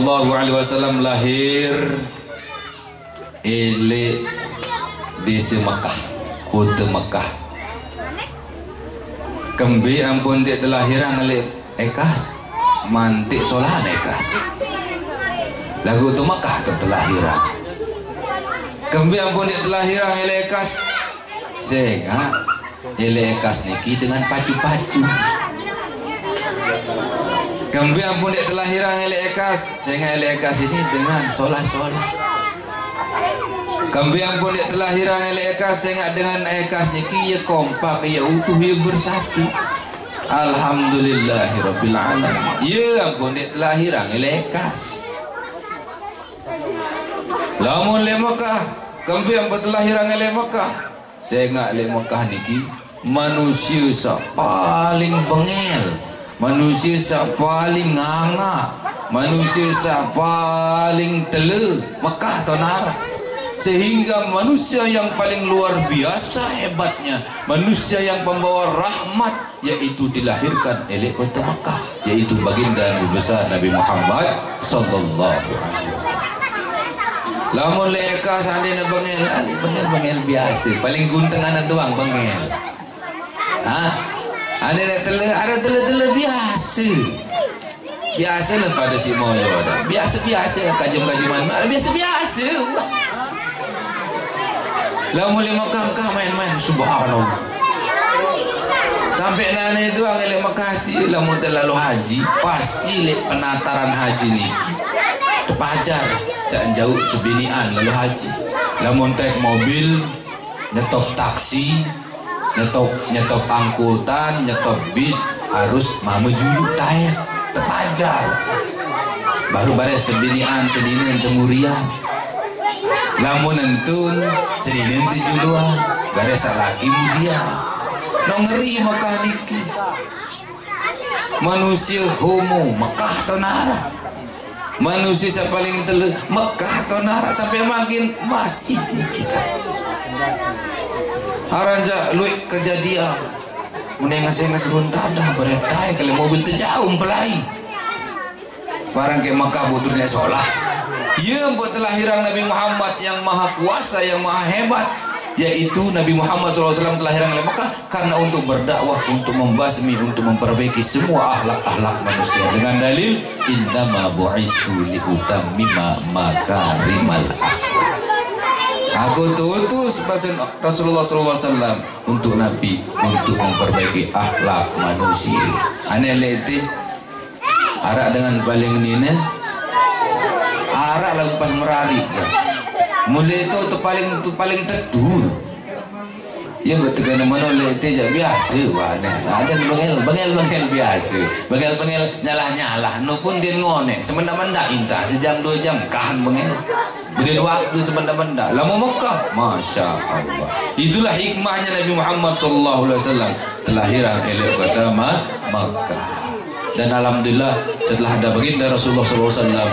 sallallahu alaihi wasallam lahir di Mekah, kota Mekah. Kembi ampun dia telahiran oleh ekas mantik solah ekas. Lagu tu Mekah tu telahiran. Kembi ampun dia telahiran oleh ekas. Sehingga oleh ekas niki dengan pacu-pacu. Kembi ampun dia telahiran oleh ekas. Sehingga oleh ekas ini dengan solah-solah. Kembi ampun dia telahiran oleh ekas. Sehingga dengan ekas niki ia kompak, ia utuh, ia bersatu. Alhamdulillahirabbil alamin. Ya ampun dia telahiran oleh ekas. Lamun le Mekah, kembi ampun telahiran oleh Mekah. Sehingga oleh Mekah niki manusia sa paling bengel, manusia sa paling nganga, manusia sa paling tele Mekah tonara. Sehingga manusia yang paling luar biasa hebatnya, manusia yang pembawa rahmat, yaitu dilahirkan oleh kota Mekah, yaitu baginda Nabi besar Nabi Muhammad sallallahu alaihi wasallam. Lamun leka sandina bengel biasa, paling gunting anak doang bengel. Ada tele biasa. Biasa lah pada si moyo ada. Biasa kajum-kajuman biasa. Lamun le Mekah main-main subhanallah. Sampai nane doang le Mekah ti lamun terlalu haji, pasti le penataran haji ni. Tepajar cak jauh sebinian lalu haji. Lamun naik mobil, nyetop taksi, nyetop angkutan, nyetop bis, harus menuju tayar tepajar. Baru beres sebinian sedinin temurian. Lamun entun sedinin tejuluan, beres lagi mudia. Ngeri Mekah niki. Manusia homo Mekah tonara. Manusia yang paling tele Mekah tonara sampai makin masih kita. Aranja luik kejadian. Mending ngasih bunta dah beretai kalau mobil terjauh pelai. Barang ke Mekah buturnya solah. Ia buat telahiran Nabi Muhammad yang maha kuasa, yang maha hebat, yaitu Nabi Muhammad SAW telahiran oleh Mekah karena untuk berdakwah, untuk membasmi, untuk memperbaiki semua akhlak-akhlak manusia dengan dalil innama bu'istu liutammima makarimal akhlak. Aku tutus Rasulullah SAW untuk Nabi, untuk memperbaiki akhlak manusia. Aneh leti arak dengan paling nina arak lagu pas merari mulai itu paling tetur. Ya betul kan mana leti je biasa wana. Ada bengel biasa. Bengel nyalah no pun dia ngone. Semenda-menda inta sejam 2 jam kahan bengel. Beri waktu semenda-menda. Lama Mekah, Masya Allah. Itulah hikmahnya Nabi Muhammad SAW telahiran oleh kota Mekah. Dan alhamdulillah setelah ada baginda Rasulullah SAW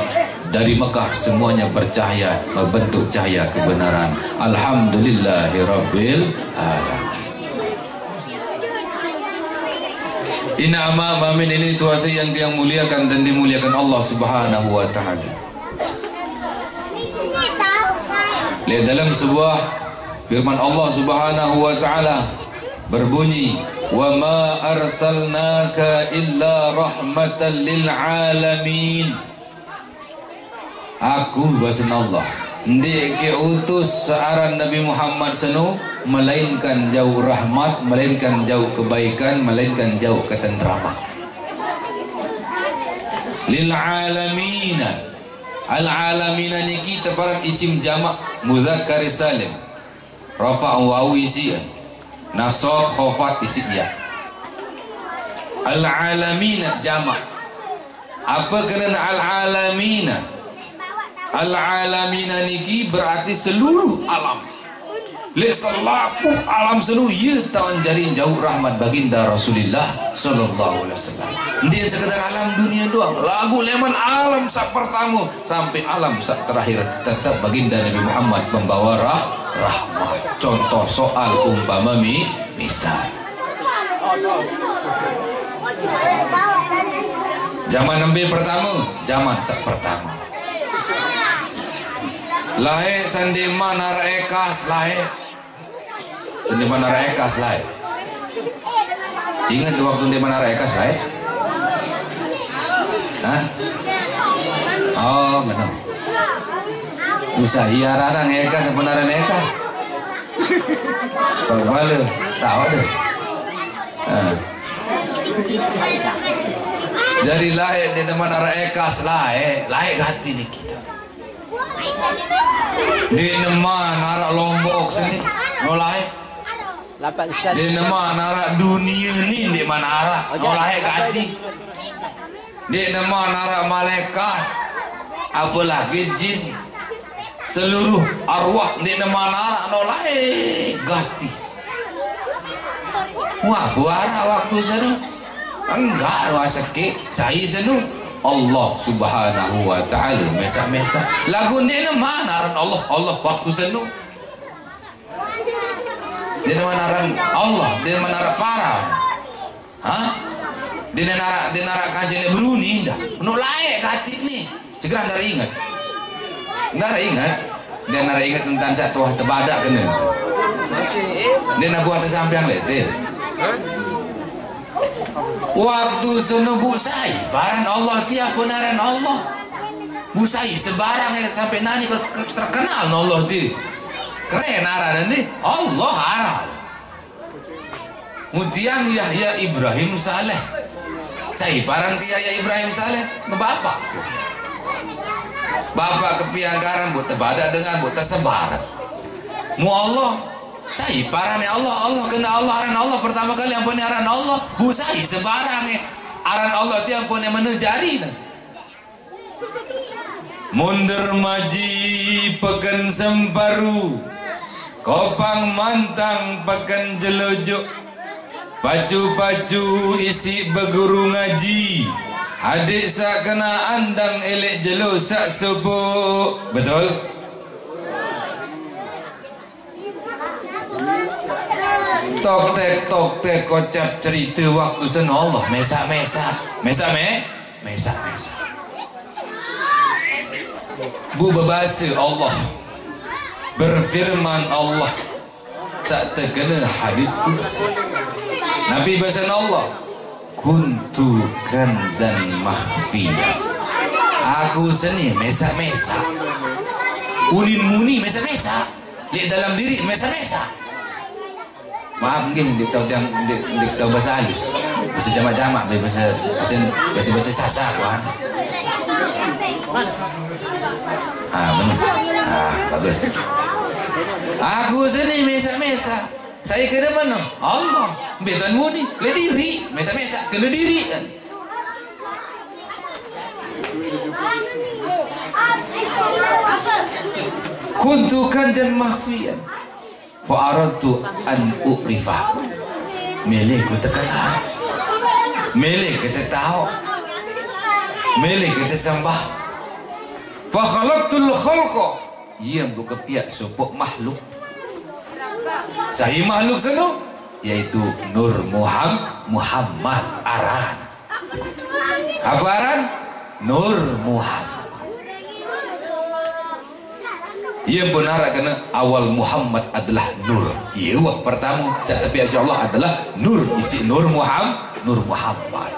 dari Mekah semuanya bercahaya, membentuk cahaya kebenaran. Alhamdulillahirabbil alamin. Inna amin ini tuasa yang muliakan dan dimuliakan Allah Subhanahu wa taala. Lihat dalam sebuah firman Allah Subhanahu wa taala berbunyi, "Wa ma arsalnaka illa rahmatan lil alamin." Aku bahasa Allah ndik ke utus searan Nabi Muhammad senu melainkan jauh rahmat, melainkan jauh kebaikan, melainkan jauh ketentraman. Lil alamin. Al alamin niki teparan isim jamak mudzakkar salim. Rafa' wawu isi. Nasab khafat isi ya. Al alamin jamak. Apa kerana al alamin? Al-alamina niki berarti seluruh alam. Lesalapuh alam seluruh ia tawan jadi jauh rahmat baginda Rasulullah sallallahu alaihi wasallam. Dia sekedar alam dunia doang. Lagu leman alam sak pertama sampai alam sak terakhir tetap baginda Nabi Muhammad membawa rahmat. Contoh soal umpama misal. Zaman Nabi pertama, zaman sak pertama. Lahir sendima nara ekas lahir. Sendima nara ekas lahir. Ingat waktu sendima nara ekas lahir? Hah? Oh, benar. Usah hiaran ekas sebenarnya ekas. Kalau tahu deh. Jadi lahir di depan arah ekas lahir hati ni kita. Di depan arah Lombok sini, no lahir. Di depan arah dunia ni di mana arah, no lahir hati. Di depan arah malaikat, apalagi jin, seluruh arwah di depan arah no lahir hati. Wah, buara waktu sana. Enggak wasake saya senu Allah Subhanahu wa taala mesa lagu ni mana Allah waktu senu di mana Allah di mana para di nara kajian beruni dah nu layak hati ni segera nara ingat dia nara ingat tentang satu tebadak kena dia nak buat sampai yang letel. Waktu senu busai barang Allah tiap benaran Allah busai sebarang yang sampai nani terkenal Allah di keren arah ni Allah arah kemudian Yahya Ibrahim Saleh saya barang Yahya Ibrahim Saleh bapak kepiagaran buat tebadak dengan buat tersebar mu Allah saya parane Allah kena Allah aran Allah pertama kali yang punya aran Allah busai sebarang aran Allah tiap punya menujari mundur maji pekan semparu kopang mantang pekan jelojo pacu isi beguru ngaji adik sak kena andang elek jelo sak sobo betul. Tok tek kocap cerita waktu seno Allah mesa bu berbahasa Allah berfirman Allah sak terkena hadis qudsi Nabi bahasa Allah kuntu kanzan makhfiyah aku seni mesa ulin muni mesa di dalam diri mesa maaf mungkin dia tahu bahasa halus bahasa jamak bahasa sasa kan benar bagus aku sini mesa saya kena mana Allah betanmu ni le diri mesa kena diri kan kuntu kanjan mahfiyan fa'aradtu an u'rifa milih ku terkenal milih kita tahu milih kita sembah fa khalaqtul khalqa ia buka pihak supok makhluk sahih makhluk seno yaitu Nur Muhammad aran apa aran Nur Muhammad ia benar kena awal Muhammad adalah nur. Ia wak pertama tapi insya-Allah adalah nur isi Nur Muhammad.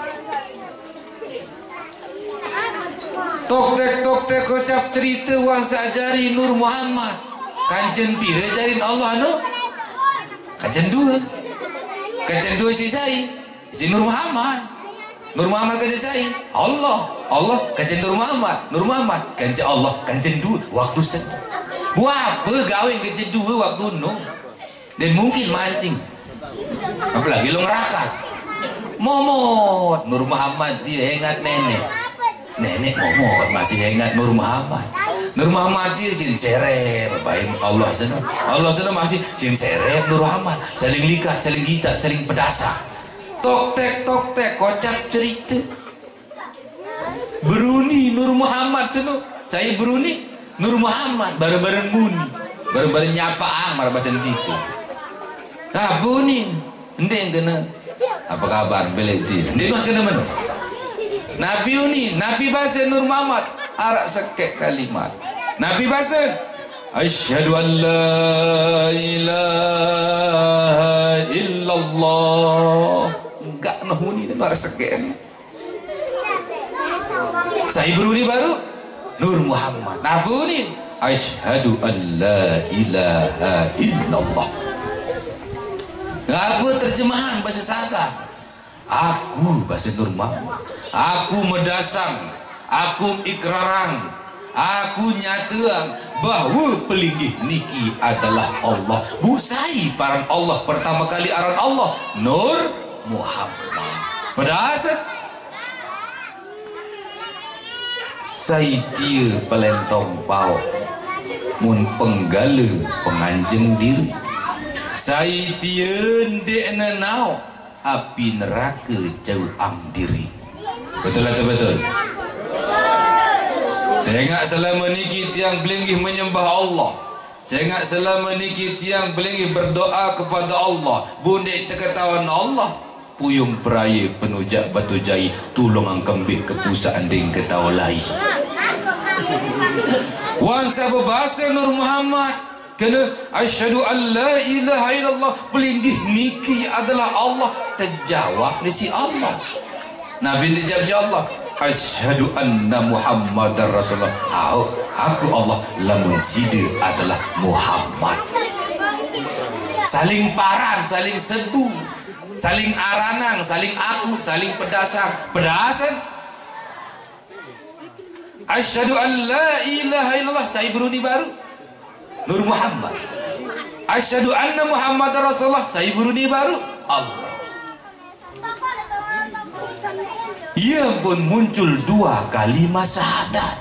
Tok tek kocap cerita wang sajari Nur Muhammad. Kanjen pira jarin Allah no. Kanjen dua isi saya. Isi Nur Muhammad. Nur Muhammad kanjen saya. Allah kanjen Nur Muhammad kanjen Allah kanjen dua waktu sen. Buat apa gawe kerja dua waktu no dan mungkin mancing apalagi lo ngerakat momot Nur Muhammad dia ingat nenek momot masih ingat Nur Muhammad dia sincere bapak Allah sana masih sincere Nur Muhammad saling likat saling gitak saling pedasa tok tek kocap cerita beruni Nur Muhammad sana saya beruni Nur Muhammad bareng-bareng muni bareng-bareng nyapa marbasan gitu nah buni ndek kena apa kabar beledi ndek mah kena mana Nabi ni, Nabi bahasa Nur Muhammad arak sekek kalimat. Nabi bahasa asyhadu an la ilaha illallah. Enggak nahuni dan arak sekek. Saya ni baru Nur Muhammad. Nabi ni asyhadu an la ilaha illallah. Apa terjemahan bahasa Sasa? Aku bahasa Nur Muhammad. Aku medasang, aku ikrarang, aku nyatang bahawa pelinggih niki adalah Allah. Busai parang Allah pertama kali aran Allah Nur Muhammad. Pedasa Saitia pelentong pau mun penggala penganjeng diri. Saitia ndek nenau api neraka jauh am diri. Betul atau betul? Saya ingat selama niki tiang belinggih menyembah Allah. Saya ingat selama niki tiang belinggih berdoa kepada Allah. Bundik terketahuan Allah. Puyung peraya penujak batu jai. Tulung ang kembik ke pusat anding ketawalai. Wansa berbahasa Nur Muhammad. Kena asyhadu an la ilaha illallah. Belinggih niki adalah Allah. Terjawab ni si Allah. Nabi dijawab si Allah asyhadu anna Muhammadar Rasulullah. Aku Allah lamun sida adalah Muhammad. Saling paran, saling sedu, saling aranang, saling aku, saling pedasang. Pedasan asyhadu an la ilaha illallah. Saya beruni baru Nur Muhammad. Asyhadu anna Muhammadar Rasulullah. Saya beruni baru Allah. Ia pun muncul 2 kalimat syahadat.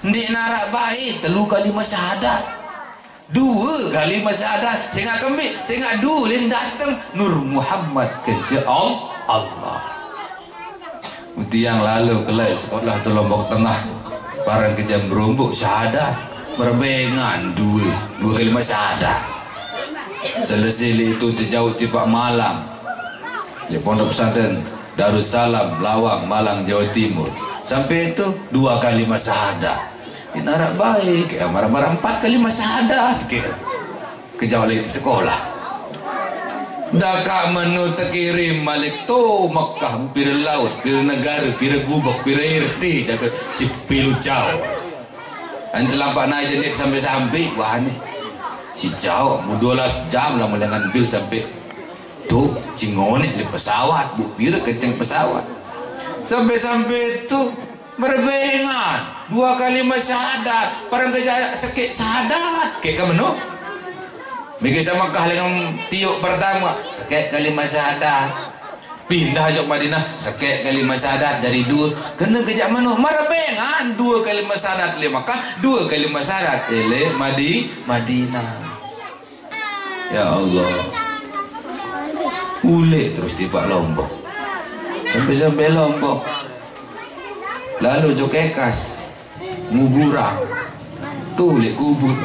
Ndik narak baik 3 kalimat syahadat. 2 kalimat syahadat. Saya ingat kembik, saya ingat dulin datang Nur Muhammad kerja Allah. Bukti yang lalu kelai sekolah tu Lombok Tengah. Barang kejam berumbuk syahadat. Berbengan 2 kalimat syahadat. Selesai itu terjauh tiba malam. Di pondok pesantren Darussalam, Lawang, Malang, Jawa Timur. Sampai itu 2 kalimat syahadat. Inarak baik, marah-marah 4 kalimat syahadat. Kejauh lagi sekolah. Dah menu terkirim balik tu Makkah, pira laut, pira negara, pira gubak, pira irti, jaga si pilu jauh. Nanti lampak naik jenis sampai-sampai, wah ni si jauh, 12 jam lah melengan bil sampai tu cingonik di pesawat, bu pira kenceng pesawat. Sampai-sampai tu berbengan 2 kalimat syahadat. Parang kerja sekit syahadat kayak kamu no. Mikir sama kah dengan tiuk pertama sekit kalimat syahadat. Pindah jok Madinah sekit kalimat syahadat jadi 2. Kena kerja mana berbengan 2 kalimat syahadat le Makkah, 2 kalimat syahadat le Madinah. Ya Allah. Ulik terus tiba Lombok. Sampai Lombok. Lalu Jokekas Nguburang. Tulik kubur.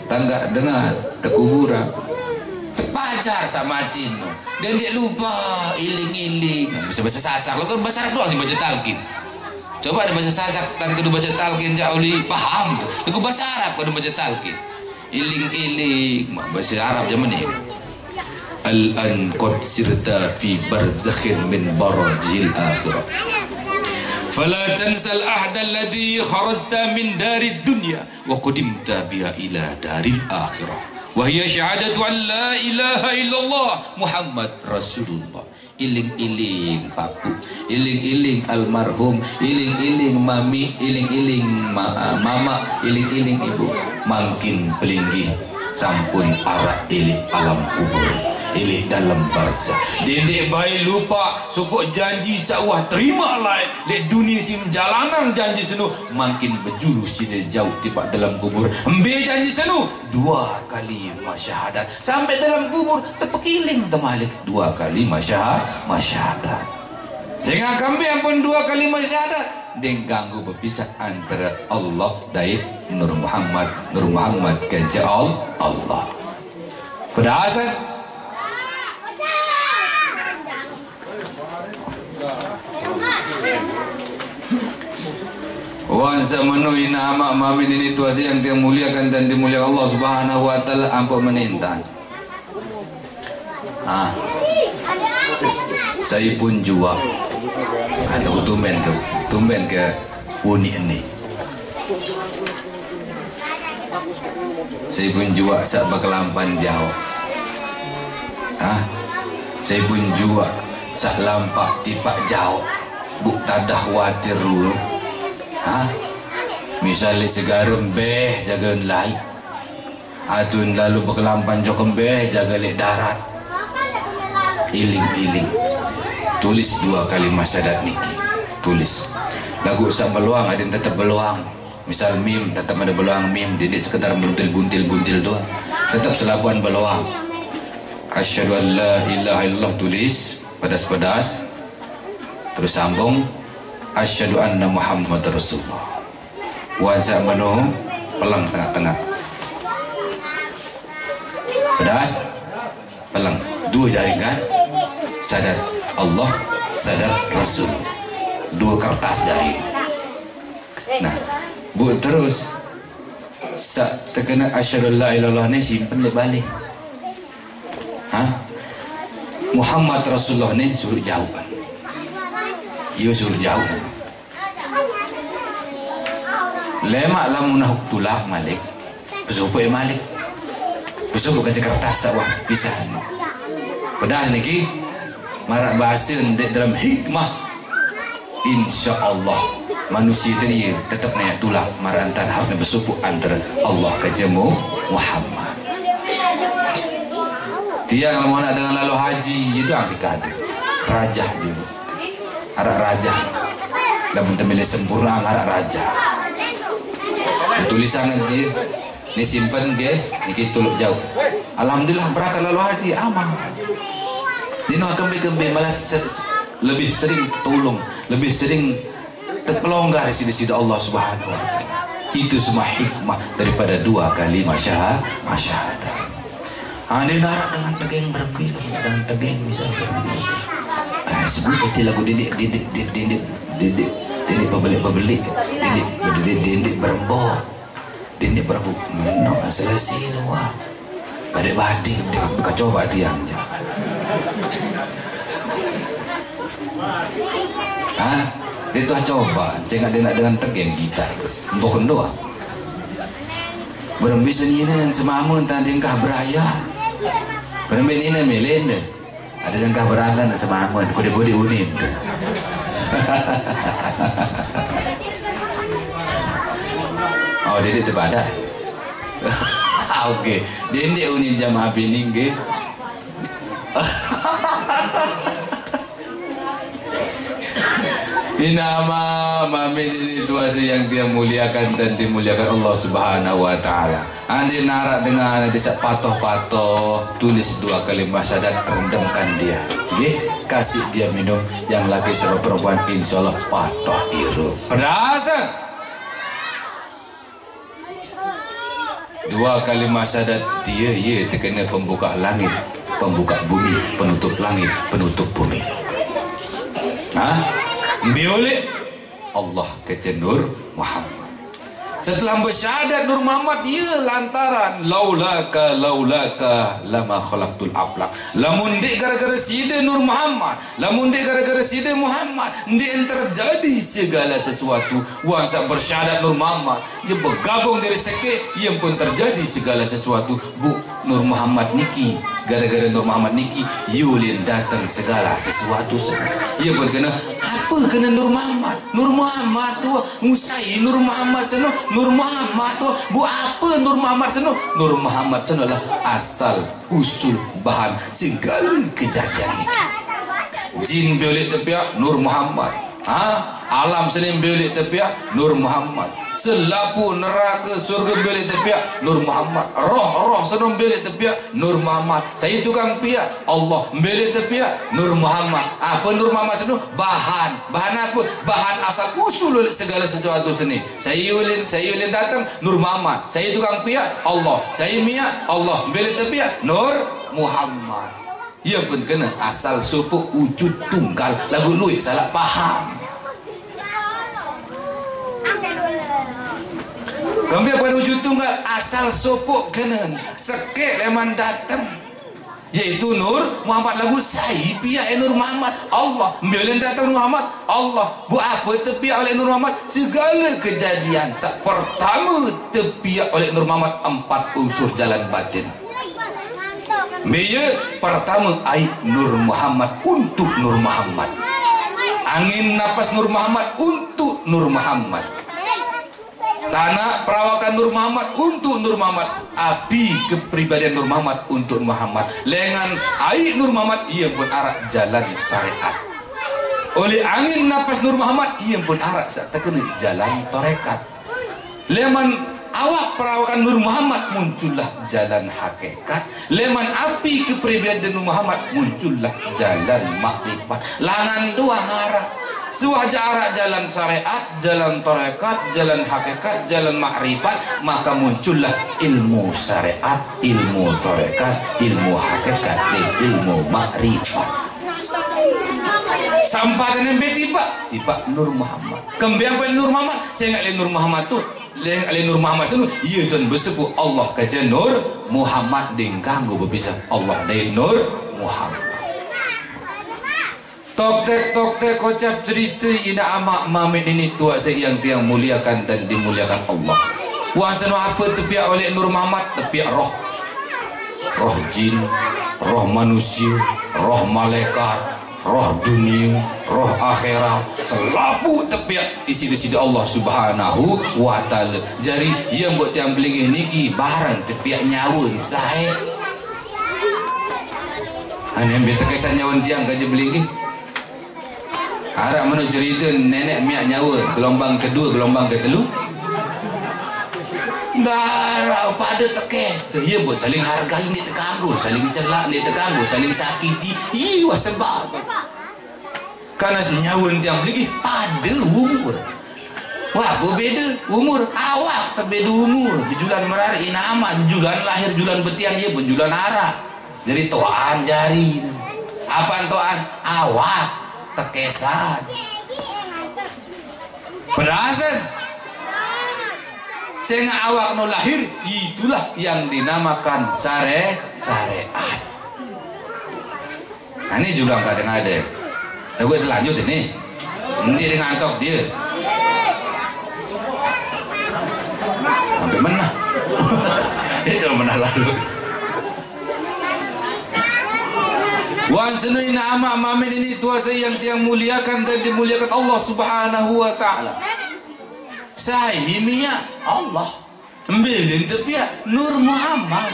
Tangga dengar terkuburang. Terpajar sama Tino. Dan dia lupa iling-iling. Bahasa Sasak. Lo kan bahasa Arab doang sih baca talqin. Coba ada bahasa Sasak tan kedua baca talqin jauh paham tuh. Lagu bahasa Arab kedua baca talqin. Iling-iling bahasa Arab zaman ini. Al-an qad sirta fi barzakhin min barajil akhirah. Fala tansal ahda alladhi kharajta min darid dunya wa qadimta biha ila daril akhirah. Wa hiya syahadatu an la ilaha illallah Muhammad Rasulullah. Iling-iling papu, iling-iling almarhum, iling-iling mami, iling-iling mama, iling-iling ibu. Makin pelinggih sampun arah iling alam kubur. Ilih dalam barzah. Dendek bayi lupa supaya janji sawah terima lah. Lek dunia si menjalanang janji senu makin berjuru si jauh tiba dalam kubur. Ambil janji senu 2 kali masyahadat sampai dalam kubur terpekiling temalik 2 kali masyahadat. Jangan kambing pun 2 kali masyahadat. Den ganggu berpisah antara Allah dan Nur Muhammad kerja Allah. Pada asal Wan samanu ina ama mamin ini tuasi yang dia muliakan dan dimuliakan Allah Subhanahu wa taala ampun menintang. Saya pun jua. Ada tumben ke unik ini. Saya pun jua sak bakelampan jauh. Saya pun jua sak lampak tipak jauh. Buk tadah watir lu. Misalnya segarum beh jaga lai. Atun lalu bakelampan jokem beh jaga lek darat. Iling-iling. Tulis 2 kalimat syahadat niki. Tulis. Lagu sak beluang ada yang tetap beluang. Misal mim tetap ada beluang mim, didik sekedar buntil-buntil doang. Tetap selabuan beluang. Asyhadu an la ilaha illallah, tulis pedas-pedas. Terus sambung asyhadu anna Muhammadar Rasulullah. Wa zamanu pelang tengah-tengah. Pedas, pelang. 2 jaringan. Sadar Allah, sadar Rasul. 2 kertas jari. Nah, buat terus sak terkena asyhadu la ilaha illallah ni simpen le balik. Muhammad Rasulullah ni suruh jauhkan. Ia suruh jauh. Lemak lamunah tulak malik. Pesupai malik. Pesupai kerja kertas sawah pisahan. Pedas niki marak bahasa dalam hikmah. InsyaAllah manusia dia tetap naik tulak marantan harus bersuku antara Allah ke jemu Muhammad. Tiang mau nak dengan lalu haji itu ang sikade raja dia harap raja dan mentemili sempurna harap raja. Tulisan nanti ni simpan dia ni kita tuluk jauh. Alhamdulillah berangkat lalu haji aman. Dia nak kembali malah lebih sering tolong, lebih sering terpelonggar di sisi Allah Subhanahu wa taala. Itu semua hikmah daripada 2 kalimat syahadat. Dia narak dengan tegeng berembil, dengan tegeng misalnya. Sebut itu lagu didik pembeli, didik berembok, didik berembok. Menok selesai nuah. Badai dia buka coba tiang je. Dia tu coba, saya nak dengan tegeng gitar, bukan doa. Berembis ni yang semamun tadi engkau beraya. Berembis ni melen deh. Ada yang engkau berada nak semamun, kode-kode unin. Oh, dia terpada. Okey, dia unin jamaah pining ke. Inama mamin ini tuasa yang dia muliakan dan dimuliakan Allah Subhanahu wa taala. Andi narak dengan desa patoh-patoh, tulis 2 kalimat syahadat, rendamkan dia. Nggih, kasih dia minum yang laki sama perempuan insyaallah patoh iru. Pedasan. 2 kalimat syahadat dia terkena pembuka langit, pembuka bumi, penutup langit, penutup bumi. Biolek Allah kecendur Muhammad. Setelah bersyahadat Nur Muhammad, ia lantaran laulaka lama khalaqtul aflaq. Lamun dek gara-gara sida Nur Muhammad, lamun dek gara-gara sida Muhammad, dek terjadi segala sesuatu. Wasa bersyahadat Nur Muhammad, ia bergabung dari sekte, ia pun terjadi segala sesuatu. Bu Nur Muhammad niki, gara-gara Nur Muhammad niki, yulin datang segala sesuatu. Ia pun kena apa kena Nur Muhammad? Nur Muhammad tu Musai, Nur Muhammad sana, Nur Muhammad tu bu apa Nur Muhammad sana? Nur Muhammad sana lah asal usul bahan segala kejadian ni. Jin biolik tepiak Nur Muhammad. Alam selim biolik tepiak Nur Muhammad. Selapu neraka surga biolik tepiak Nur Muhammad. Roh senum biolik tepiak Nur Muhammad. Saya tukang piak Allah biolik tepiak Nur Muhammad. Apa Nur Muhammad senu? Bahan apa? Bahan asal usul segala sesuatu seni. Saya ulin datang Nur Muhammad. Saya tukang piak Allah. Saya miak Allah biolik tepiak Nur Muhammad. Ia pun kena asal supu wujud tunggal. Lagu luit salah paham. Kami pada wujud tunggal asal sopok kenen sekek leman datang, yaitu Nur Muhammad. Lagu saya pihak Nur Muhammad Allah bila datang Muhammad Allah buat apa tepiak oleh Nur Muhammad segala kejadian. Pertama tepiak oleh Nur Muhammad 4 unsur jalan batin. Bila pertama air Nur Muhammad untuk Nur Muhammad, angin nafas Nur Muhammad untuk Nur Muhammad, tanah perawakan Nur Muhammad untuk Nur Muhammad, api kepribadian Nur Muhammad untuk Muhammad, lengan air Nur Muhammad ia pun arak jalan syariat. Oleh angin nafas Nur Muhammad ia pun arak sak terkena jalan tarekat. Leman awak perawakan Nur Muhammad muncullah jalan hakikat. Leman api kepribadian Nur Muhammad muncullah jalan makrifat. Langan dua arah Suwaja arah jalan syariat, jalan tarekat, jalan hakikat, jalan makrifat, maka muncullah ilmu syariat, ilmu tarekat, ilmu hakikat, dan ilmu makrifat. Sampai dengan tiba Nur Muhammad. Kembali apa Nur Muhammad? Saya ingat Nur Muhammad tu, Nur Muhammad tu, ia dan bersepu Allah kaja Nur Muhammad dengan ganggu berpisah Allah dari Nur Muhammad. Tok-tek kocap cerita ina amak mamin ini tua yang tiang muliakan dan dimuliakan Allah. Wan seno apa tepiak oleh Nur Muhammad? Tepiak roh. Roh jin, roh manusia, roh malaikat, roh dunia, roh akhirat, selapu tepiak isi Allah Subhanahu wa taala. Jadi yang buat tiang belingih niki barang tepiak nyawa lain. Ane ambil terkesan nyawa tiang kaje belingih. Harap mana cerita nenek miak nyawa gelombang kedua, gelombang ketelu. Darah pada tekes tu, ia buat saling hargai ni terganggu, saling celak ni terganggu, saling sakiti. Iya sebab karena nyawa yang lagi pada umur. Wah, berbeza umur. Awak terbeda umur. Julan merari nama, julan lahir, julan betian ia pun julan arah. Jadi toan jari. Apa toan? Awak tekesan berasan sehingga awak no lahir, itulah yang dinamakan syariat. Nah ini juga kadang-kadang gue terlanjut ini nanti dengan antok dia sampai menang. Dia cuma menang lalu. Wan senui nama mamin ini tuasa yang tiang muliakan dan dimuliakan Allah Subhanahu wa taala. Sahimia Allah. Ambilin tepiak Nur Muhammad.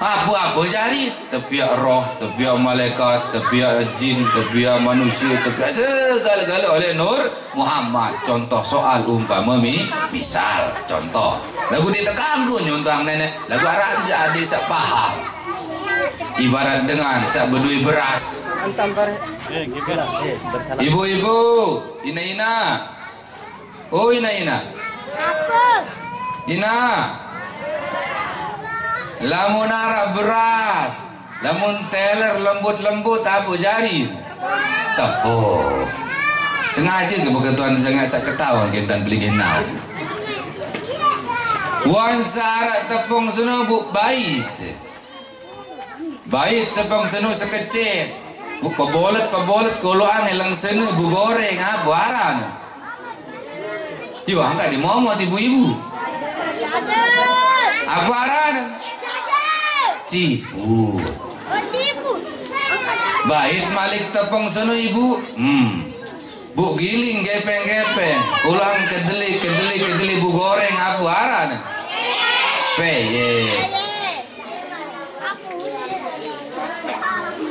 Apa-apa jari, tepiak roh, tepiak malaikat, tepiak jin, tepiak manusia, tepiak segala-gala oleh Nur Muhammad. Contoh soal umpama misal contoh. Lagu dia terganggu nyuntang nenek, lagu arah jadi sak paham. Ibarat dengan sak berdui beras. Ibu-ibu, ina-ina. Oh ina-ina. Ina. Lamun arak beras, lamun teler lembut-lembut apa jari? Tepuk. Sengaja ke berketuan sangat sak ketawa kita beli genau. Wan sarak tepung seno bu bait. Baik tepung seno sekecil. Bu pebolet koloan elang seno bu goreng apa aran. Yo angkat di momot ibu-ibu. Apa aran? Ciput. Baik malik tepung seno ibu. Bu giling gepeng-gepeng. Ulang kedeli bu goreng apa aran? Peye.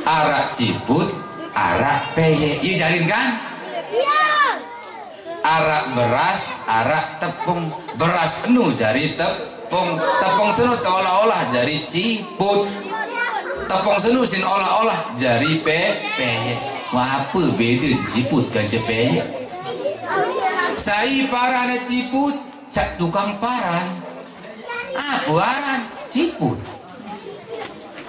Arak ciput, arak peye. Iya jalin kan? Iya. Arak beras, arak tepung. Beras penuh jari tepung. Tepung senu olah-olah jari ciput. Tepung senu sin olah-olah jari peye. Wah apa beda ciput kan peye? Saya parana ciput, cak tukang paran. Apa aran ciput?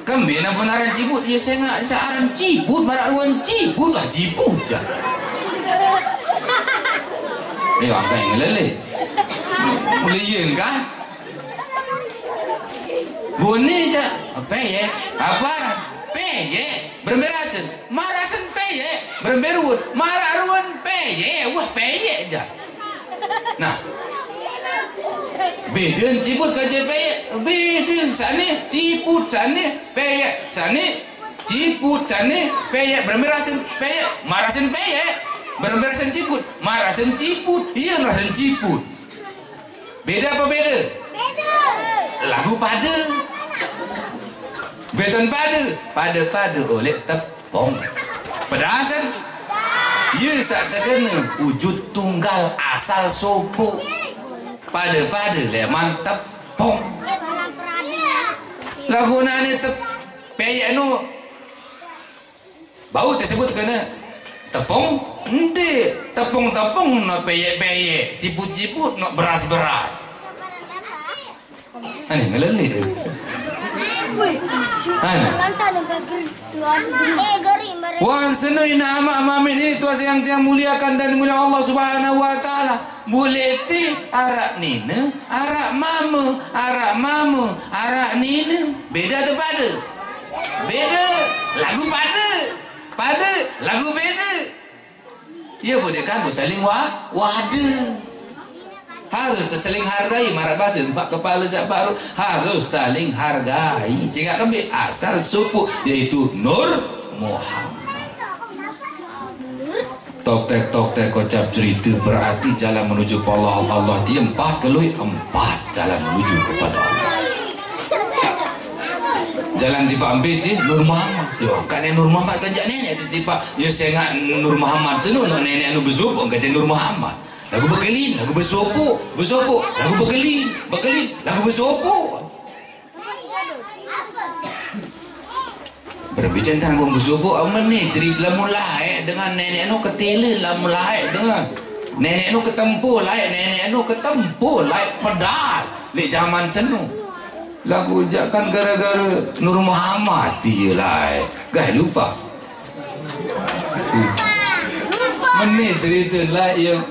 Kembina benaran ciput, ya saya nggak searan ciput, maraluan ciput lah ciput jah. Angka yang lele. Lian kan? Bunyi je. Peye. Apa? Peye. Bermerasan. Marasan peye. Bermerun. Mararuan peye. Wah peye je. Nah. Beden ciput kerja peye. Beden sana ciput sana peye. Sana ciput sana peye. Bermerasan peye. Marasan peye. Bermerasan ciput. Marasan ciput. Iya ngerasan ciput. Beda apa beda? Beda. Lagu pada. Beton pada. Pada oleh tepung. Pedasan. Ya sak terkena wujud tunggal asal sopo. Pada leman tepung. Lagu nani peyek nu bau tersebut kena tepung. Ente tepung no peyek ciput no beras. Ani ngeleli. Ani. Wan senoi nama mamin itu yang muliakan dan mulia Allah Subhanahu wa taala. Buleti arak nina, arak mama, arak nina. Beda tu pada. Beda. Lagu pada lagu beda. Ya boleh kamu saling wada. Harus saling hargai. Marat bahasa Pak Kepala Zat Baru harus saling hargai. Sehingga kami asal suku yaitu Nur Muhammad. Tok tek kocap cerita berarti jalan menuju ke Allah dia 4 kelui 4 jalan menuju kepada Allah. Jalan tiba ambil di Nur Muhammad. Yo kan Nur Muhammad kan jak nenek tiba ya saya ngak Nur Muhammad seno nenek anu besupo kan Nur Muhammad. Lagu bekelin, lagu besopo, lagu bekelin, lagu besopo. Berbicara tentang lagu besopo, aman ni cerita lamu laik dengan nenek anu ketele lamu laik dengan nenek anu ketempo laik, nenek anu ketempo laik pedal di zaman senu. Lagu jakan gara-gara Nur Muhammad dia laik. Gah lupa. Mana cerita laik yang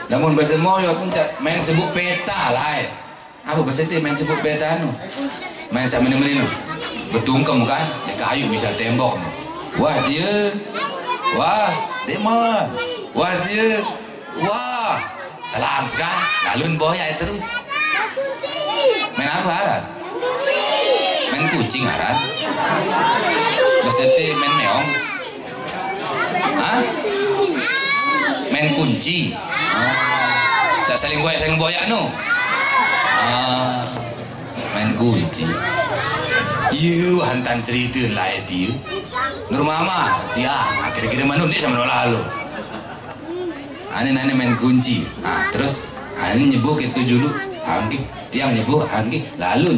namun bahasa Melayu tu main sebut peta lah. Apa bahasa tu main sebut peta tu? Main sama mana-mana tu. Bertungkam kan? Dia kayu bisa tembok. Wah dia. Wah, demon. Wah dia. Wah. Dalam sekarang. Lalu boya terus. Main apa Haran? Main kucing Haran? Bahasa tu main meong. Hah? Main kunci. Saya saling boyak no. Main kunci. You hantan cerita lah dia. Nur Mama dia kira-kira mana ni sama lalu. Ane main kunci. Terus ane nyebu kita dulu. Angki tiang nyebu angki lalu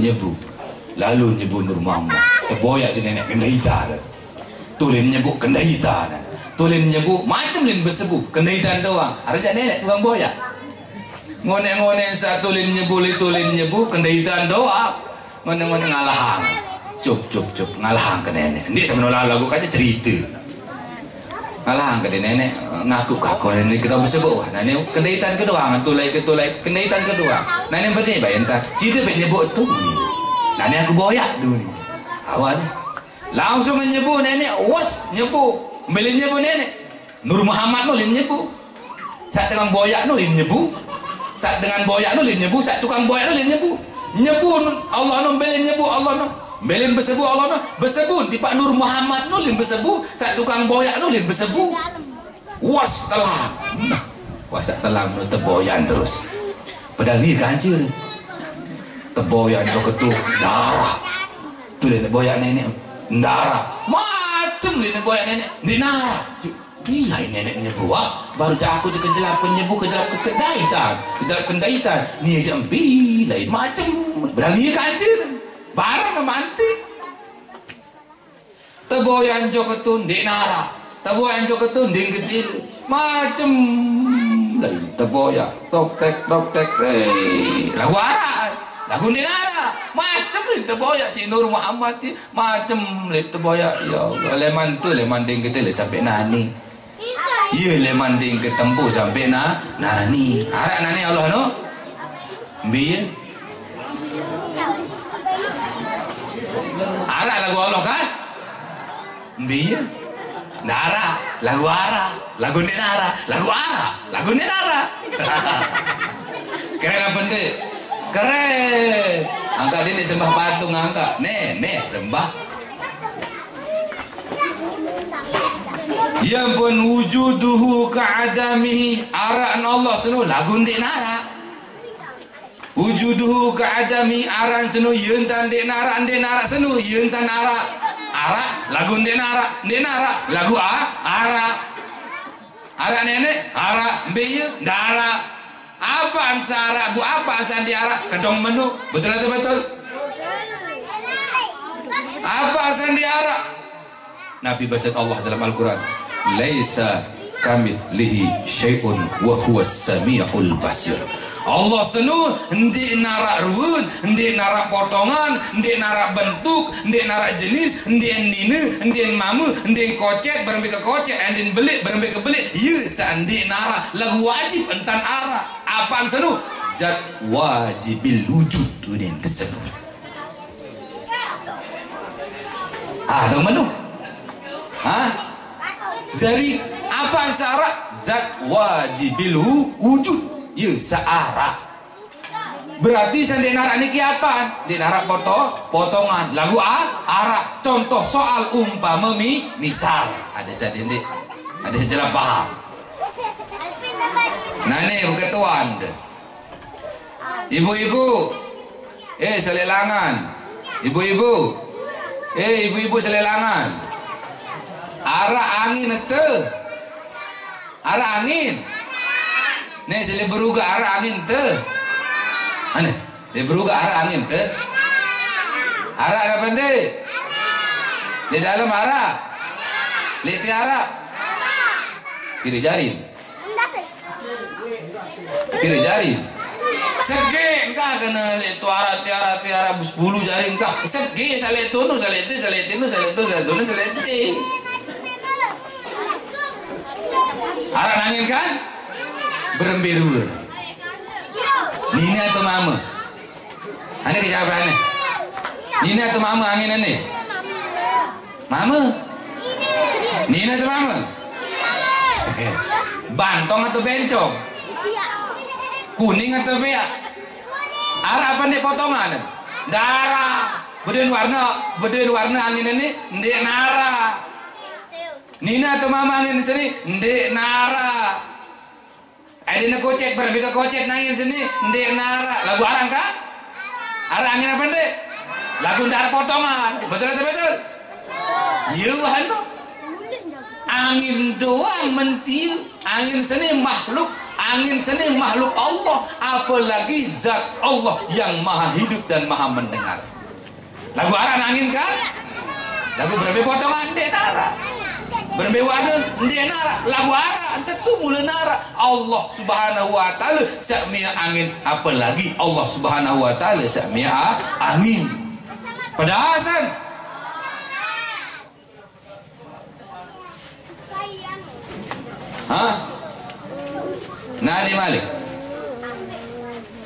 nyebu Nur Mama. Terboyak si nenek kena hitam. Tulen nyebu kena hitam. Tulen nyebu macam lin bersebu kena hitam doang. Arja nenek tukang boyak. Ngone satu lin nyebu kena hitam doang. Ngone ngalahang. Cuk ngalahang ke nenek. Ini sama lagu kaca cerita. Ngalahang ke nenek ngaku kakak nenek kita bersebut. Nenek kena hitam kedua, tulai kena hitam kedua. Nenek berdiri bayar situ nyebut tu. Nenek aku boyak dulu. Awal langsung menyebu nenek. Was nyebu. Beli nyebu nenek. Nur Muhammad no lin nyebu. Saat tukang boyak no lin nyebu. Saat dengan boyak no lin nyebu. Saat tukang boyak no lin nyebu. Nyebu Allah no beli nyebu Allah no. Belin bersebu Allah no bersebu tiba Nur Muhammad no lin bersebu. Saat tukang boyak no lin bersebu. Was telam. Was telam no terboyan terus. Padahal ni kancil. Terboyan tu ketuk darah. Tu lin boyak nenek darah. Macam lin boyak nenek dinara. Iya nenek nyebu baru aku je kejelap penyebu kejelap kendaitan. Ni jambi lain macam berani kancil. Barang memantik. Teboyan joketun di nara. Teboyan joketun di kecil. Macam lain teboya. Tok tek. Lagu arah. Lagu di nara. Macam lain teboya si Nur Muhammad. Macam lain teboya. Ya Allah. Leman tu leman ding kecil sampai nani. Iya leman ding ketempu sampai nani. Harap nani Allah no. Biar Ara lagu Allah kan? Biar Nara lagu Ara, lagu Nara, lagu Ara, lagu Nara. Keren apa nih? Keren. Angka ini sembah patung angka. Nih sembah. Ya pun wujuduhu ka'adamihi. Araan Allah senu lagu Nara. Wujuduhu ka'adamihi araan senu yentan Nara senu yentan Ara. Ara lagu Nara lagu Ara. Ara nenek Ara bieu Nara. Apa ansara bu apa asandi Ara kedong menu betul atau betul? Apa asandi Ara? Nabi bahasa Allah dalam Al-Quran, laisa kamitslihi syai'un wa huwas samiul basir. Allah senu ndi nara ruun, ndi nara potongan, ndi nara bentuk, ndi nara jenis, ndi nine, ndi mamu, ndi kocet, berembe ke kocet, ndi belik, berembe ke belik. Ye sandi nara lagu wajib entan Ara. Apaan senu? Zat wajibil wujud dunia tersebut. Dong menu. Jadi apaan syarat? Zat wajibil wujud. Ya searah. Berarti sandi nara niki apaan? Di nara potongan lagu Ara. Contoh soal umpama misal. Ada saya ini. Ada sejarah paham. Nah ini ketuan. Ibu-ibu. Selelangan. Ibu-ibu. Ibu-ibu selelangan. Ara angin itu. Ara angin. Nih sele beruga ara angin te. Aneh, dia beruga ara angin te. Ara apa pendek? Di dalam ara. Di tiara. Kiri jari. Kiri jari. Sege enggak kena itu ara tiara 10 jari enggak. Sege sale tunu sale tinu sale. Ara angin kan? Berembiru. Nina atau mama? Ane siapa ane? Nina atau mama angin ane? Mama? Nina atau mama? Bantong atau bencong? Kuning atau bea? Arah apa nih potongan? Darah. Beden warna angin ane? Ndek nara. Nina atau mama angin sini? Ndek nara. Ada kocek berbeda kocek nangin sini ndek nara lagu arang kah? Arang angin apa ndek? Lagu ndar potongan betul atau betul? Yuhan tuh angin doang mentiu angin seni makhluk Allah apalagi zat Allah yang maha hidup dan maha mendengar. Lagu arang angin kah? Lagu berbeda potongan ndek nara. Bermewah dia nara lagu ara tentu mula nara Allah subhanahu wa ta'ala sakmia angin apalagi Allah subhanahu wa ta'ala sakmia angin pedasan Nani Malik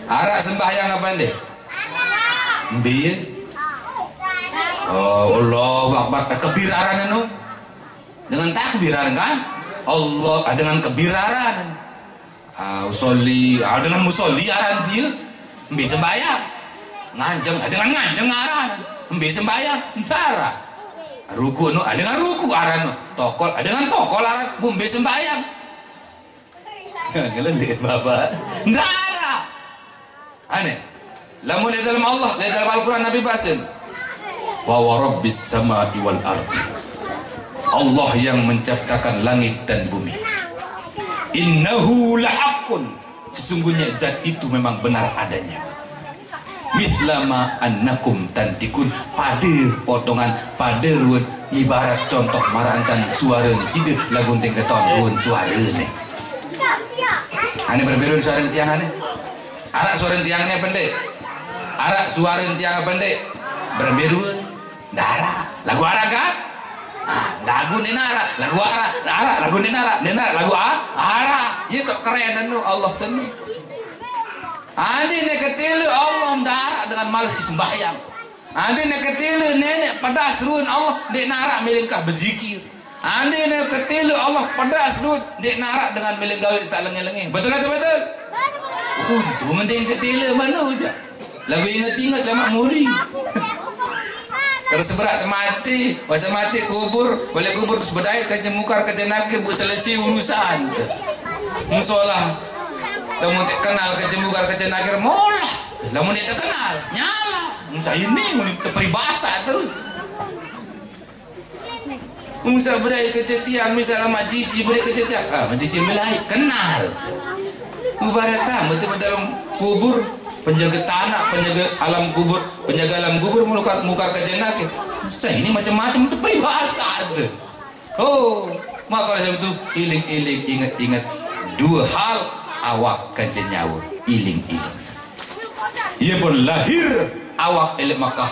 ara sembahyang apa deh biar Allah Akbar kebiraran anu dengan takbiran kan Allah dengan kebiraran usolli dengan musolli aran dia mbi sembahyang nganjeng dengan nganjeng aran mbi sembahyang ndara ruku no dengan ruku aran tokol dengan tokol aran mbi sembahyang ngelendek bapak ndara aneh lamun di dalam Allah di dalam Al-Quran Nabi basin wa rabbis samai wal ardi Allah yang menciptakan langit dan bumi. Innahu lahaqqun. Sesungguhnya zat itu memang benar adanya. Mislama annakum tantikun pada potongan pada ruwet ibarat contoh marantan suara cide lagun teng keton ruwet suara ne. Ane berbeda suara tiang ane. Arak suara tiangnya pendek. Arak suara tiang pendek. Berbeda darah. Lagu arak kan? Lagu nara, lagu ara, lagu nara, lagu ara. Itu kerenan lu Allah seni. Adi nak ketilu Allah mendarat dengan malas sembahyang. Adi nak ketilu nenek pedas run Allah dek narak melingkah berzikir. Adi nak ketilu Allah pedas run dek narak dengan melinggawi sak lengeng-lengeng. Betul atau betul? Untung ndeng ketilu mana aja. Lebih ingat-ingat lama muri. Terus seberat mati, masa mati kubur, balik kubur terus berdaya kerja mukar kerja nakir buat selesai urusan. Musolah, lamun tak kenal kerja mukar kerja nakir molah, lamun tak kenal nyala. Musa ini mulai terperibahasa terus. Musa berdaya kerja tiang, misalnya mak cici berdaya kerja tiang, mak cici belai kenal. Mubarak tamu betul dalam kubur. Penjaga tanah, penjaga alam kubur mukar kerja nakir. Saya ini macam-macam itu peribahasa tu. Oh, maka saya itu iling-iling ingat-ingat dua hal awak kerja nyawa iling-iling. Ia pun lahir awak elik Makkah,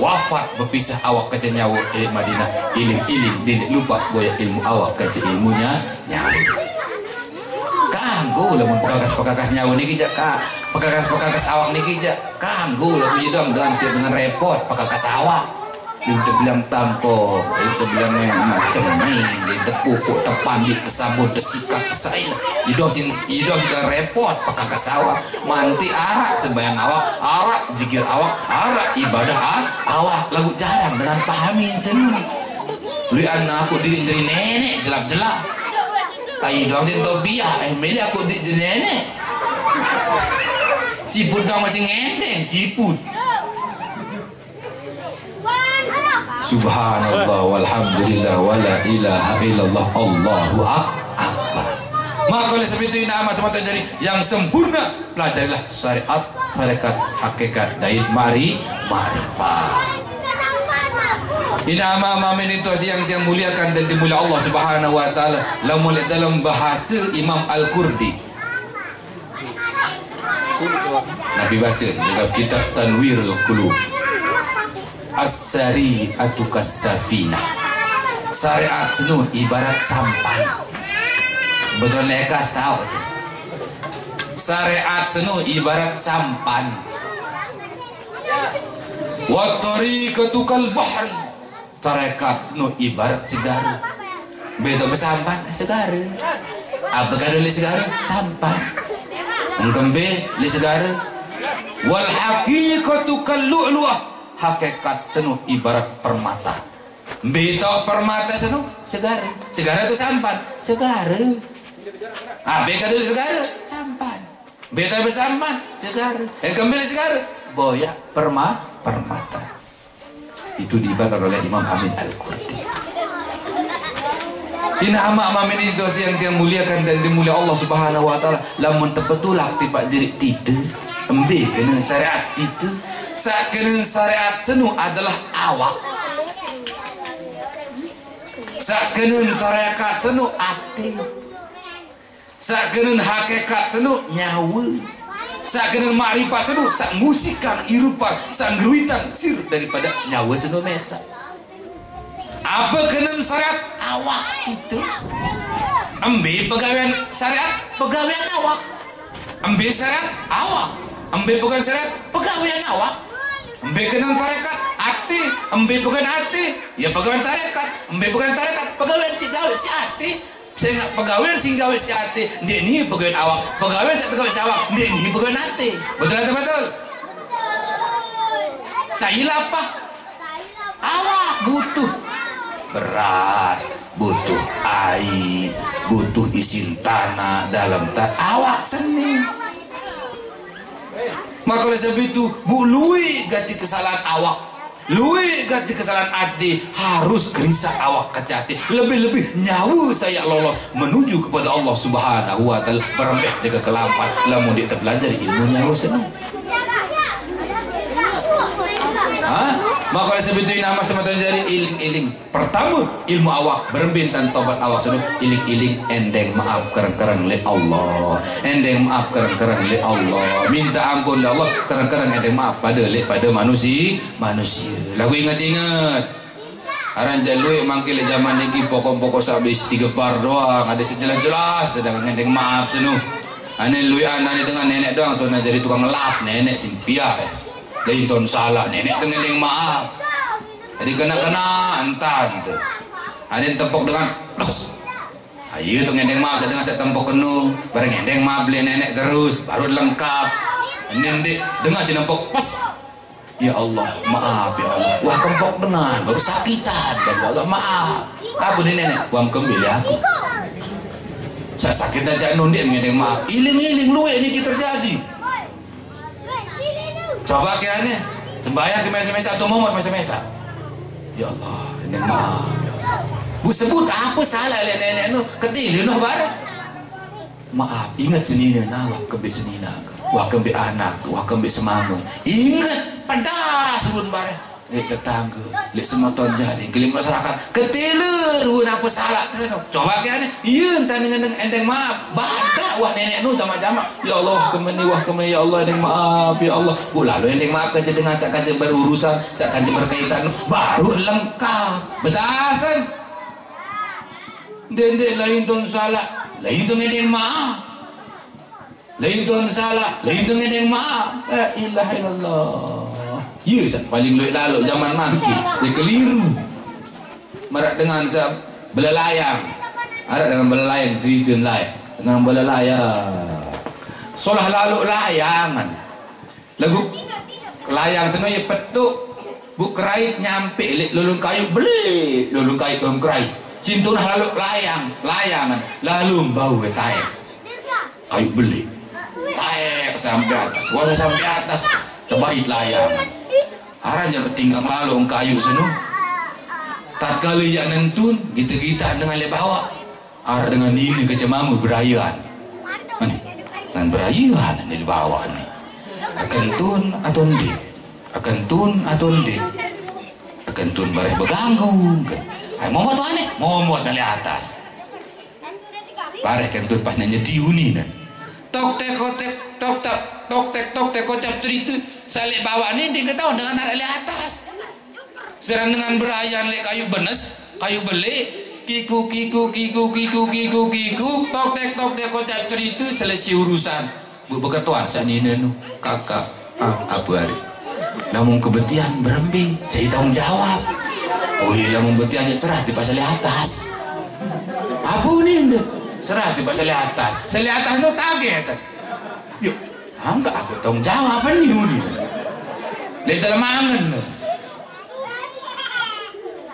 wafat berpisah awak kerja nyawa elik Madinah. Iling-iling tidak lupa boya ilmu awak kerja ilmunya nyawa. Kanggo lamun pekakas nyawa niki jak pekakas awak niki jak kanggo lah puji dong dengan siap dengan repot pekakas awak itu bilang tampok itu bilang macam ni itu pupuk tepandi tersabut tersikat tersail itu sudah repot pekakas awak manti arak sembayang awak arak jikir awak arak ibadah awak lagu jarang dengan pahami seni lu anak aku diri nenek jelap-jelap tai doang din tobiah meli aku di nenek ciput dong masih ngenteng ciput. Subhanallah walhamdulillah wala ilaha illallah Allahu akbar. Maka oleh sebab itu nama semata dari yang sempurna pelajarilah syariat syariat hakikat dait marifat. Inama mamin itu yang dia muliakan dan dimulia Allah Subhanahu wa taala dalam bahasa Imam Al-Qurdi. Nabi bahasa dalam kitab Tanwirul Qulub. As-sari'atu kas-safinah. Syariat senu ibarat sampan. Betul lekas tahu. Syariat senu ibarat sampan. Wa tariqatu kal bahri. Tarekat no ibarat segara. Beto bersampan segara. Apa kado le segara? Sampan. Engkembe le segara. Wal haqiqatu kal lu'lu'ah. Hakikat senu ibarat permata. Beto permata senu segara. Segara itu sampan. Segara. Apa kado le segara? Sampan. Beto bersampan segara. Engkembe le segara. Boya permata. Itu dibakar oleh Imam Amin Al-Qurdi. Ina amak mamin itu yang muliakan dan dimulia Allah Subhanahu wa taala lamun tepetulak tipak diri titu embe kena syariat itu sak kena syariat senu adalah awak sak kena tarekat senu ati sak kena hakikat senu nyawa sak kena makrifat senu sak musikan irupan sak geruitan sir daripada nyawa senu mesa. Apa kena syariat awak itu? Ambil pegawaian syariat pegawaian awak. Ambil syariat awak. Ambil bukan syariat pegawaian awak. Ambil kena tarekat ati. Ambil bukan ati ya pegawaian tarekat. Ambil bukan tarekat pegawaian si gawe si ati. Saya nak pegawai sing gawe si ati, dia ni pegawai awak. Pegawai tak pegawai si awak, dia ni pegawai ati. Betul atau betul? Saya apa? Awak butuh beras, butuh air, butuh isin tanah dalam awak seni. Maka oleh sebab itu, bu lui ganti kesalahan awak. Lui ganti kesalahan hati harus gerisah awak kecati lebih-lebih nyawa saya lolos menuju kepada Allah Subhanahu wa taala berembeh jaga kelampan lamun dia belajar ilmu nyawa senang. Maka sebab itu nama semata jadi iling-iling. Pertama ilmu awak berbintan tobat awak sudah iling-iling endeng maaf kereng-kereng le Allah. Endeng maaf kereng-kereng le Allah. Minta ampun le Allah kereng-kereng endeng maaf pada manusia. Lagu ingat-ingat. Aran jalui mangkil zaman niki pokok-pokok habis 3 par doang ada sejelas-jelas sedang endeng maaf senuh. Ane luian ane dengan nenek doang tuh jadi tukang lap nenek simpia dari ton salah nenek dengan yang maaf jadi kena entan tuh ane tepok dengan los ayo tuh ngendeng maaf dengan saya tepok penuh bareng ngendeng maaf beli nenek terus baru lengkap ane dengan si tepok pas ya Allah maaf ya Allah wah tepok dengan baru sakitan dan ya Allah maaf apa nih nenek buang kembali aku saya sakit aja nundek ngendeng maaf iling-iling lu ini terjadi coba kayaknya sembahyang ke mesa-mesa atau momot mesa-mesa ya Allah ngendeng maaf ya Allah. Bu sebut apa salah lihat nenek nu ketilin noh bareng maaf ingat senina nah wah kembali senina wah kembali anak wah kembali semangun ingat pedas run bareng tetangga lihat semua tuan jadi kelim masyarakat ketilir apa salah coba kayaknya iya entah dengan endeng maaf badak wah nenek nu jama-jama ya Allah kemeni ya Allah endeng maaf ya Allah lalu endeng maaf kerja dengan saya kerja berurusan saya kerja berkaitan baru lengkap betasan dendek lain tuan salah lain tuan endeng maaf lain tuan salah lain tuan endeng maaf la ilaha illallah ya paling lalu zaman mangki dia keliru marak dengan belalayang ada dengan belalayang cerita lain dengan belalayang solah lalu layangan lagu layang sebenarnya petuk bu kerait nyampe lulung kayu beli lulung kayu tom kerait cintunah lalu layangan lalu bau tae kayu beli tae sampai atas kuasa sampai atas terbaik layangan arahnya ketinggang lalu kayu senu tak kali yang nentun kita dengan lebawa arah dengan ini kecemamu berayaan ini dengan berayaan ini lebawa ini akentun atau ndi akentun atau ndi akentun bareh beganggu ay momot mana momot dari atas bareh kentun pas nanya diuni tok tek kocap cerita saya bawa ini dia ketahuan dengan arah atas serang dengan berayan lek kayu benes kayu beli kiku tok tek kocap cerita selesai urusan bu beketuan saat ini kakak apa hari namun kebetian berembi saya tanggung jawab oh iya namun betiannya serah di pasal atas apa ini serah di pasal atas itu kaget yuk enggak aku tanggung jawab apa nih lihat dalam angan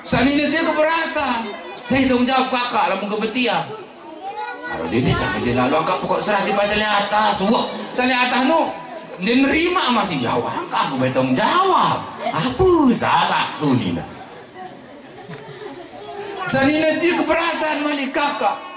saat ini dia keberatan saya tanggung jawab kakak lamun kebetian kalau dia sampai lalu angkat pokok serah di pasal atas wah pasal atas dia nerima masih jawab enggak aku bertanggung jawab apa salah tuh Nina saat ini dia keberatan malik kakak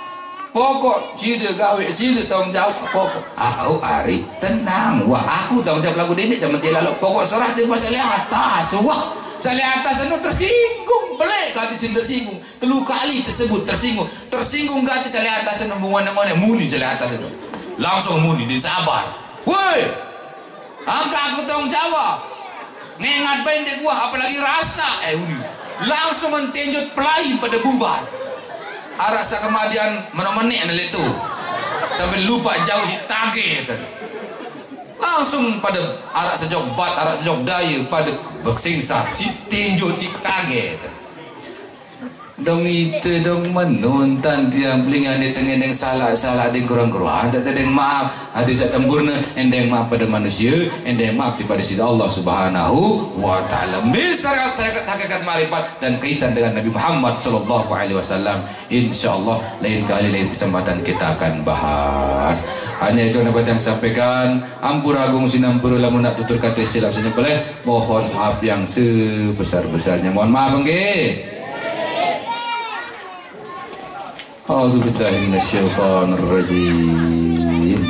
pokok sida gawe sida tanggung jawab pokok aku ari tenang wah aku tanggung jawab lagu ini sama dia lalu pokok serah di pasal atas wah pasal atas itu tersinggung belek kati sin tersinggung telu kali tersebut tersinggung kati pasal atas itu hubungan muni pasal atas itu langsung muni disabar woi angka aku tanggung jawab ngengat pendek gua apalagi rasa uni langsung mentenjut pelai pada bubar rasa kemudian menemenik itu sampai lupa jauh si tage langsung pada arak sejok bat arak sejok daya pada bersingsa si tinju si tage dong itu dong menonton dia belingan di tengah yang salah ada yang kurang ada yang maaf ada yang sempurna ada yang maaf pada manusia ada yang maaf kepada si Allah Subhanahu wa ta'ala misal hakikat marifat dan kaitan dengan Nabi Muhammad sallallahu alaihi wasallam insyaallah lain kali lain kesempatan kita akan bahas hanya itu dapat yang sampaikan ampura agung sinampura lamun nak tutur kata silap saja boleh mohon maaf yang sebesar-besarnya mohon maaf nggih. A'udzu billahi minasyaitonir rajim.